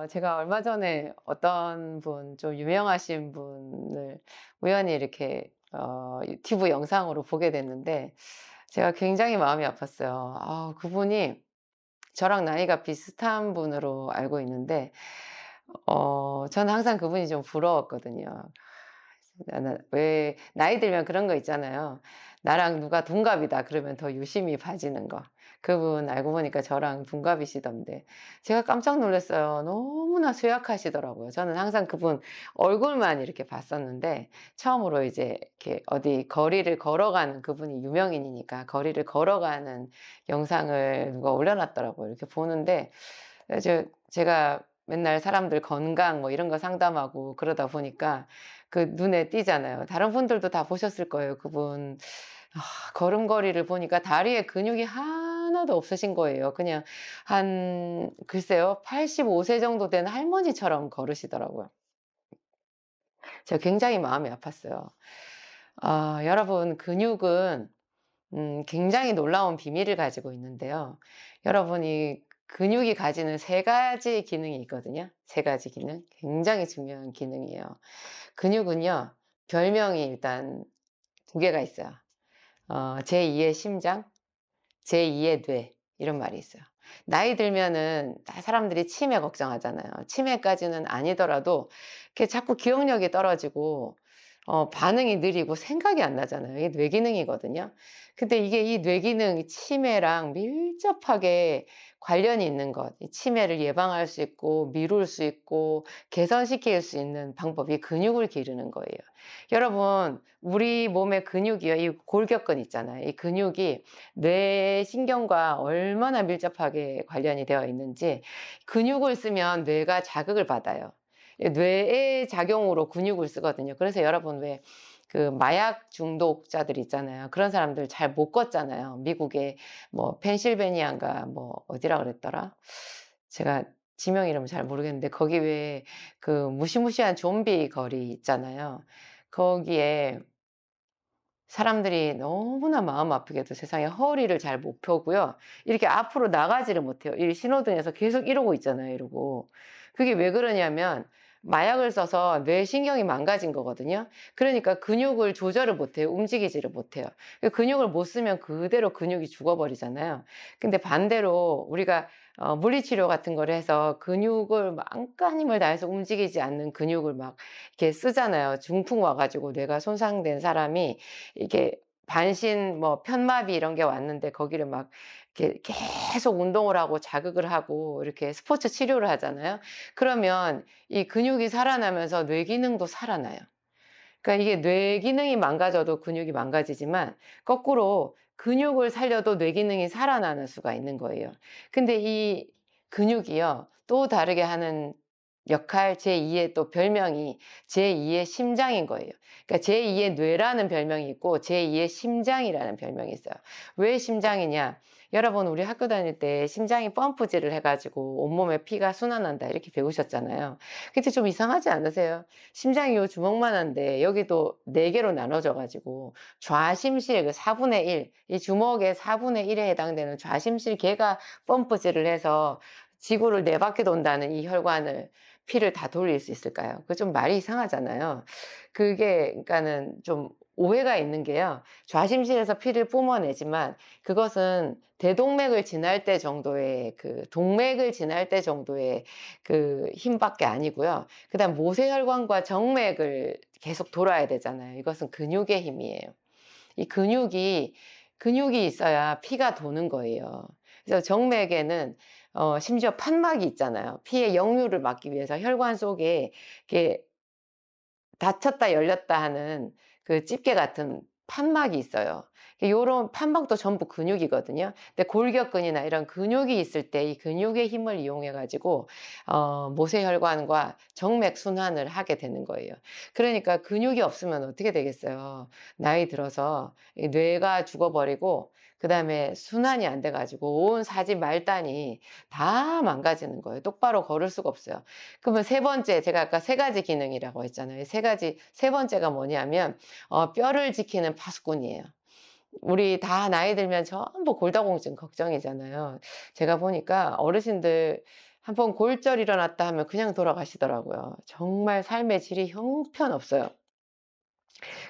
제가 얼마 전에 어떤 분, 좀 유명하신 분을 우연히 이렇게 유튜브 영상으로 보게 됐는데, 제가 굉장히 마음이 아팠어요. 그분이 저랑 나이가 비슷한 분으로 알고 있는데, 저는 항상 그분이 좀 부러웠거든요. 나는 왜 나이 들면 그런 거 있잖아요. 나랑 누가 동갑이다 그러면 더 유심히 봐지는 거. 그분 알고 보니까 저랑 동갑이시던데 제가 깜짝 놀랐어요. 너무나 쇠약하시더라고요. 저는 항상 그분 얼굴만 이렇게 봤었는데 처음으로 이제 이렇게 어디 거리를 걸어가는, 그분이 유명인이니까 거리를 걸어가는 영상을 누가 올려놨더라고요. 이렇게 보는데 제가 맨날 사람들 건강 뭐 이런 거 상담하고 그러다 보니까 그 눈에 띄잖아요. 다른 분들도 다 보셨을 거예요. 그분 걸음걸이를 보니까 다리에 근육이 하나도 없으신 거예요. 그냥 글쎄요, 85세 정도 된 할머니처럼 걸으시더라고요. 제가 굉장히 마음이 아팠어요. 여러분, 근육은 굉장히 놀라운 비밀을 가지고 있는데요. 여러분이 근육이 가지는 세 가지 기능이 있거든요. 세 가지 기능. 굉장히 중요한 기능이에요. 근육은요, 별명이 일단 두 개가 있어요. 제2의 심장, 제2의 뇌. 이런 말이 있어요. 나이 들면은 다 사람들이 치매 걱정하잖아요. 치매까지는 아니더라도 이렇게 자꾸 기억력이 떨어지고 반응이 느리고 생각이 안 나잖아요. 이게 뇌기능이거든요. 근데 이게 이 뇌기능 치매랑 밀접하게 관련이 있는 것. 이 치매를 예방할 수 있고 미룰 수 있고 개선시킬 수 있는 방법이 근육을 기르는 거예요. 여러분, 우리 몸의 근육이요. 이 골격근 있잖아요. 이 근육이 뇌신경과 얼마나 밀접하게 관련이 되어 있는지, 근육을 쓰면 뇌가 자극을 받아요. 뇌의 작용으로 근육을 쓰거든요. 그래서 여러분 왜 그 마약 중독자들 있잖아요. 그런 사람들 잘 못 걷잖아요. 미국의 뭐 펜실베니아인가 뭐 어디라 그랬더라? 제가 지명 이름을 잘 모르겠는데 거기 왜 그 무시무시한 좀비 거리 있잖아요. 거기에 사람들이 너무나 마음 아프게도 세상에 허리를 잘 못 펴고요. 이렇게 앞으로 나가지를 못해요. 이 신호등에서 계속 이러고 있잖아요, 이러고. 그게 왜 그러냐면 마약을 써서 뇌신경이 망가진 거거든요. 그러니까 근육을 조절을 못해요. 움직이지를 못해요. 근육을 못 쓰면 그대로 근육이 죽어버리잖아요. 근데 반대로 우리가 물리치료 같은 걸 해서 근육을 막 안간 힘을 다해서 움직이지 않는 근육을 막 이렇게 쓰잖아요. 중풍 와가지고 뇌가 손상된 사람이 이게 반신 뭐 편마비 이런 게 왔는데 거기를 막 이렇게 계속 운동을 하고 자극을 하고 이렇게 스포츠 치료를 하잖아요. 그러면 이 근육이 살아나면서 뇌 기능도 살아나요. 그러니까 이게 뇌 기능이 망가져도 근육이 망가지지만 거꾸로 근육을 살려도 뇌 기능이 살아나는 수가 있는 거예요. 근데 이 근육이요, 또 다르게 하는 역할, 제2의 또 별명이 제2의 심장인 거예요. 그러니까 제2의 뇌라는 별명이 있고 제2의 심장이라는 별명이 있어요. 왜 심장이냐? 여러분, 우리 학교 다닐 때 심장이 펌프질을 해가지고 온몸에 피가 순환한다 이렇게 배우셨잖아요. 근데 좀 이상하지 않으세요? 심장이 요 주먹만한데 여기도 4개로 나눠져 가지고 좌심실 그 4분의 1, 이 주먹의 4분의 1에 해당되는 좌심실 걔가 펌프질을 해서 지구를 4바퀴 돈다는 이 혈관을, 피를 다 돌릴 수 있을까요? 그 좀 말이 이상하잖아요. 그게 그러니까는 좀 오해가 있는 게요. 좌심실에서 피를 뿜어내지만 그것은 대동맥을 지날 때 정도의, 그 동맥을 지날 때 정도의 그 힘밖에 아니고요. 그다음 모세혈관과 정맥을 계속 돌아야 되잖아요. 이것은 근육의 힘이에요. 이 근육이 있어야 피가 도는 거예요. 그래서 정맥에는 심지어 판막이 있잖아요. 피의 역류를 막기 위해서 혈관 속에 이렇게 닫혔다 열렸다 하는 그 집게 같은 판막이 있어요. 요런 판막도 전부 근육이거든요. 근데 골격근이나 이런 근육이 있을 때 이 근육의 힘을 이용해 가지고 모세혈관과 정맥 순환을 하게 되는 거예요. 그러니까 근육이 없으면 어떻게 되겠어요? 나이 들어서 이 뇌가 죽어버리고 그다음에 순환이 안 돼 가지고 온 사지 말단이 다 망가지는 거예요. 똑바로 걸을 수가 없어요. 그러면 세 번째, 제가 아까 세 가지 기능이라고 했잖아요. 세 번째가 뭐냐면 뼈를 지키는 파수꾼이에요. 우리 다 나이 들면 전부 골다공증 걱정이잖아요. 제가 보니까 어르신들 한 번 골절 일어났다 하면 그냥 돌아가시더라고요. 정말 삶의 질이 형편없어요.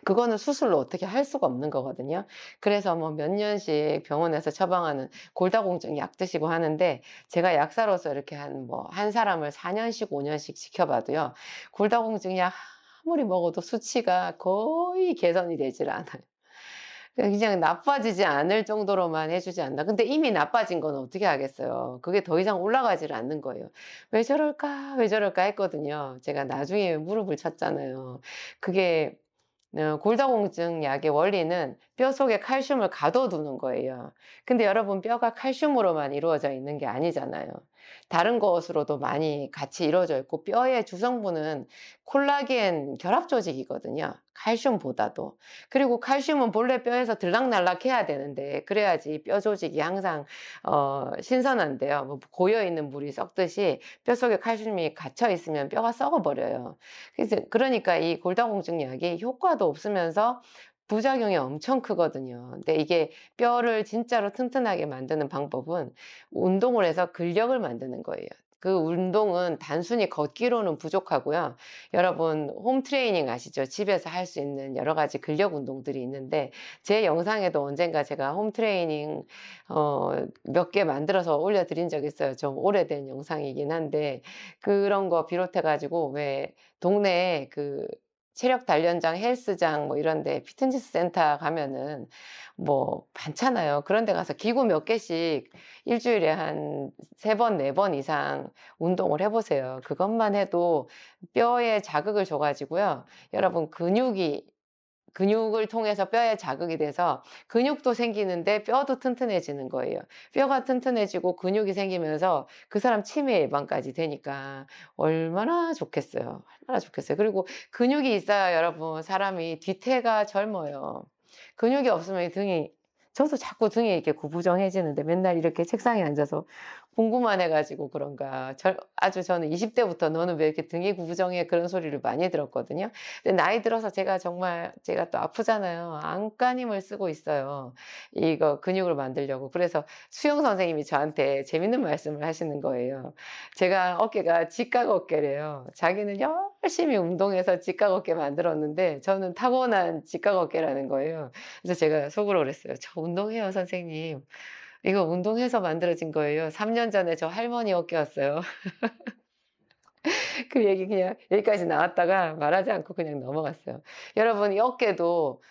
그거는 수술로 어떻게 할 수가 없는 거거든요. 그래서 뭐 몇 년씩 병원에서 처방하는 골다공증 약 드시고 하는데, 제가 약사로서 이렇게 한 사람을 4 년씩 5 년씩 지켜봐도요. 골다공증 약 아무리 먹어도 수치가 거의 개선이 되질 않아요. 그냥 나빠지지 않을 정도로만 해 주지 않나. 근데 이미 나빠진 건 어떻게 하겠어요. 그게 더 이상 올라가지를 않는 거예요. '왜 저럴까? 왜 저럴까?' 했거든요. 제가 나중에 무릎을 쳤잖아요. 그게 골다공증 약의 원리는 뼈 속에 칼슘을 가둬두는 거예요. 근데 여러분, 뼈가 칼슘으로만 이루어져 있는 게 아니잖아요. 다른 것으로도 많이 같이 이루어져 있고, 뼈의 주성분은 콜라겐 결합 조직이거든요, 칼슘보다도. 그리고 칼슘은 본래 뼈에서 들락날락 해야 되는데, 그래야지 뼈 조직이 항상 신선한데요. 뭐 고여 있는 물이 썩듯이 뼈 속에 칼슘이 갇혀 있으면 뼈가 썩어 버려요. 그래서 그러니까 이 골다공증 약이 효과도 없으면서 부작용이 엄청 크거든요. 근데 이게 뼈를 진짜로 튼튼하게 만드는 방법은 운동을 해서 근력을 만드는 거예요. 그 운동은 단순히 걷기로는 부족하고요. 여러분, 홈 트레이닝 아시죠? 집에서 할 수 있는 여러 가지 근력 운동들이 있는데, 제 영상에도 언젠가 제가 홈 트레이닝 몇 개 만들어서 올려 드린 적이 있어요. 좀 오래된 영상이긴 한데, 그런 거 비롯해 가지고 왜 동네에 체력 단련장, 헬스장 뭐 이런 데, 피트니스 센터 가면은 뭐 많잖아요. 그런 데 가서 기구 몇 개씩 일 주일에 한 3 번, 4번 이상 운동을 해 보세요. 그것만 해도 뼈에 자극을 줘 가지고요. 여러분, 근육을 통해서 뼈에 자극이 돼서 근육도 생기는데 뼈도 튼튼해지는 거예요. 뼈가 튼튼해지고 근육이 생기면서 그 사람 치매 예방까지 되니까 얼마나 좋겠어요. 얼마나 좋겠어요. 그리고 근육이 있어야 여러분, 사람이 뒤태가 젊어요. 근육이 없으면 이 등이, 저도 자꾸 등이 이렇게 구부정해지는데, 맨날 이렇게 책상에 앉아서 공부만 해 가지고 그런가, 아주 저는 20 대부터 "너는 왜 이렇게 등이 구부정해?" 그런 소리를 많이 들었거든요. 근데 나이 들어서 제가 정말, 제가 또 아프잖아요. 안간힘을 쓰고 있어요, 이거 근육을 만들려고. 그래서 수영 선생님이 저한테 재밌는 말씀을 하시는 거예요. 제가 어깨가 직각 어깨래요. 자기는 열심히 운동해서 직각 어깨 만들었는데 저는 타고난 직각 어깨라는 거예요. 그래서 제가 속으로 그랬어요. "저 운동해요, 선생님. 이거 운동해서 만들어진 거예요." 3년 전에 저 할머니 어깨였어요. 그 얘기 그냥 여기까지 나왔다가 말하지 않고 그냥 넘어갔어요. 여러분, 이 어깨도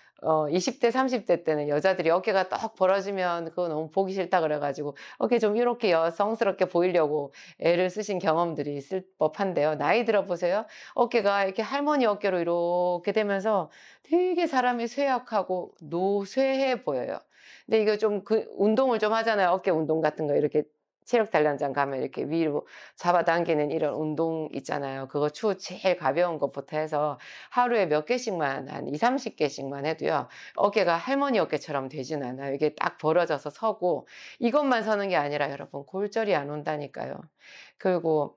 20 대 30대 때는 여자들이 어깨가 떡 벌어지면 그거 너무 보기 싫다 그래 가지고 어깨 좀 이렇게 여성스럽게 보이려고 애를 쓰신 경험들이 있을 법한데요. 나이 들어 보세요. 어깨가 이렇게 할머니 어깨로 이렇게 되면서 되게 사람이 쇠약하고 노쇠해 보여요. 근데 이거 좀 운동을 좀 하잖아요. 어깨 운동 같은 거 이렇게 체력 단련장 가면 이렇게 위로 잡아당기는 이런 운동 있잖아요. 그거 제일 가벼운 것부터 해서 하루에 몇 개씩만, 한 2-30 개씩만 해도요, 어깨가 할머니 어깨처럼 되진 않아요. 이게 딱 벌어져서 서고, 이것만 서는 게 아니라 여러분, 골절이 안 온다니까요. 그리고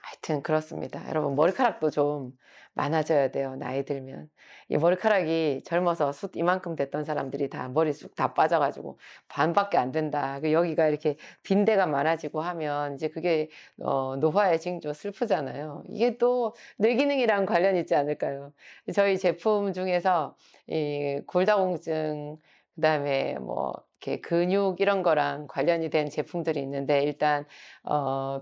하여튼 그렇습니다. 여러분, 머리카락도 좀 많아져야 돼요, 나이 들면. 이 머리카락이 젊어서 숱 이만큼 됐던 사람들이 다 머리 쑥 다 빠져 가지고 반밖에 안 된다. 여기가 이렇게 빈대가 많아지고 하면 이제 그게 노화의 징조, 슬프잖아요. 이게 또 뇌기능이랑 관련 있지 않을까요? 저희 제품 중에서 이 골다공증, 그다음에 뭐 이렇게 근육 이런 거랑 관련이 된 제품들이 있는데, 일단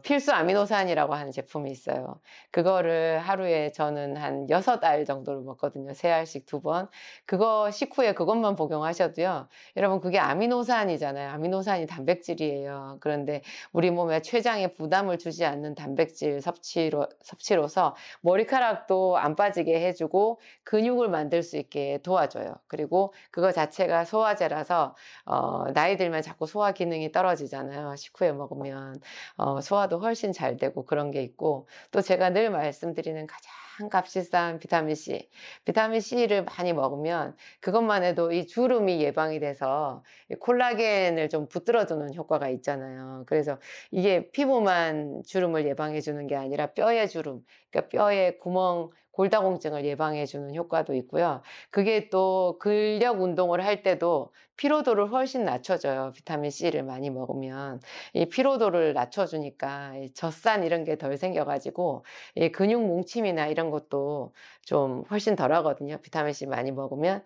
필수 아미노산이라고 하는 제품이 있어요. 그거를 하루에 저는 한 6알 정도를 먹거든요. 3알씩 2번. 그거 식후에 그것만 복용하셔도요. 여러분, 그게 아미노산이잖아요. 아미노산이 단백질이에요. 그런데 우리 몸에 췌장에 부담을 주지 않는 단백질 섭취로서 머리카락도 안 빠지게 해 주고 근육을 만들 수 있게 도와줘요. 그리고 그거 자체가 소화제라서 나이 들면 자꾸 소화 기능이 떨어지잖아요, 식후에 먹으면. 소화도 훨씬 잘 되고 그런 게 있고, 또 제가 늘 말씀드리는 가장 값비싼 비타민 C. 비타민 C를 많이 먹으면 그것만 해도 이 주름이 예방이 돼서 이 콜라겐을 좀 붙들어 주는 효과가 있잖아요. 그래서 이게 피부만 주름을 예방해 주는 게 아니라 뼈의 주름, 그러니까 뼈에 구멍, 골다공증을 예방해 주는 효과도 있고요. 그게 또 근력 운동을 할 때도 피로도를 훨씬 낮춰줘요. 비타민 C를 많이 먹으면. 이 피로도를 낮춰주니까 이 젖산 이런 게 덜 생겨가지고 이 근육 뭉침이나 이런 것도 좀 훨씬 덜 하거든요. 비타민 C 많이 먹으면.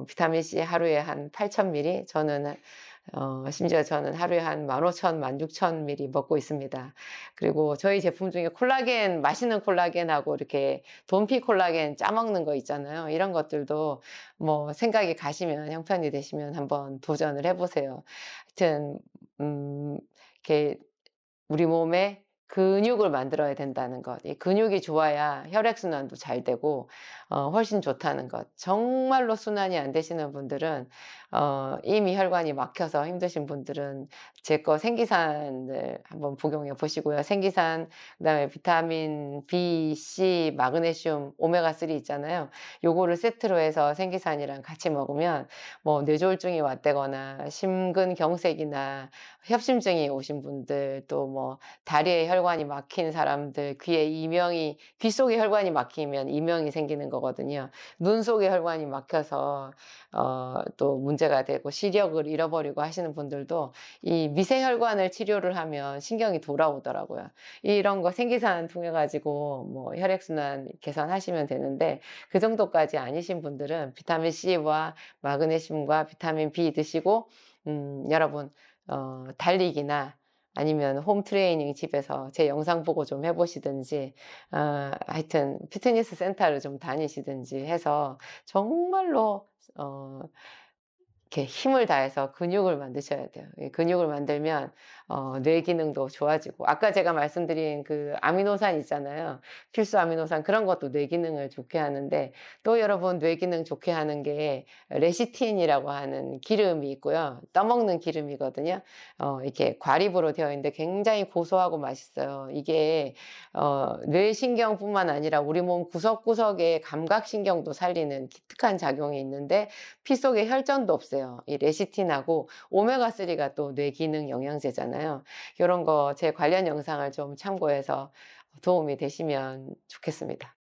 비타민 C 하루에 한 8,000ml, 심지어 저는 하루에 한 15,000, 16,000ml 먹고 있습니다. 그리고 저희 제품 중에 콜라겐, 맛있는 콜라겐하고 이렇게 돈피 콜라겐 짜 먹는 거 있잖아요. 이런 것들도 뭐 생각이 가시면, 형편이 되시면 한번 도전을 해 보세요. 하여튼 이렇게 우리 몸에 근육을 만들어야 된다는 것. 이 근육이 좋아야 혈액순환도 잘 되고 훨씬 좋다는 것. 정말로 순환이 안 되시는 분들은 이미 혈관이 막혀서 힘드신 분들은 제 거 생기산을 한번 복용해 보시고요. 생기산, 그다음에 비타민 B, C, 마그네슘, 오메가3 있잖아요. 요거를 세트로 해서 생기산이랑 같이 먹으면 뭐 뇌졸중이 왔다거나 심근경색이나 협심증이 오신 분들, 또 뭐 다리에 혈관이 막힌 사람들, 귀 속에 혈관이 막히면 이명이 생기는 거거든요. 눈 속에 혈관이 막혀서 또 문제가 되고 시력을 잃어버리고 하시는 분들도 이 미세혈관을 치료를 하면 신경이 돌아오더라고요. 이런 거 생기산 통해 가지고 뭐 혈액순환 개선하시면 되는데, 그 정도까지 아니신 분들은 비타민 C와 마그네슘과 비타민 B 드시고 여러분 달리기나 아니면 홈 트레이닝 집에서 제 영상 보고 좀 해 보시든지, 하여튼 피트니스 센터를 좀 다니시든지 해서 정말로 이렇게 힘을 다해서 근육을 만드셔야 돼요. 이 근육을 만들면 뇌 기능도 좋아지고, 아까 제가 말씀드린 그 아미노산 있잖아요. 필수 아미노산, 그런 것도 뇌 기능을 좋게 하는데, 또 여러분 뇌 기능 좋게 하는 게 레시틴이라고 하는 기름이 있고요. 떠먹는 기름이거든요. 이렇게 과립으로 되어 있는데 굉장히 고소하고 맛있어요. 이게 뇌신경뿐만 아니라 우리 몸 구석구석의 감각신경도 살리는 기특한 작용이 있는데, 피 속에 혈전도 없애요. 이 레시틴하고 오메가3가 또 뇌 기능 영양제잖아요. 요런 거 제 관련 영상을 좀 참고해서 도움이 되시면 좋겠습니다.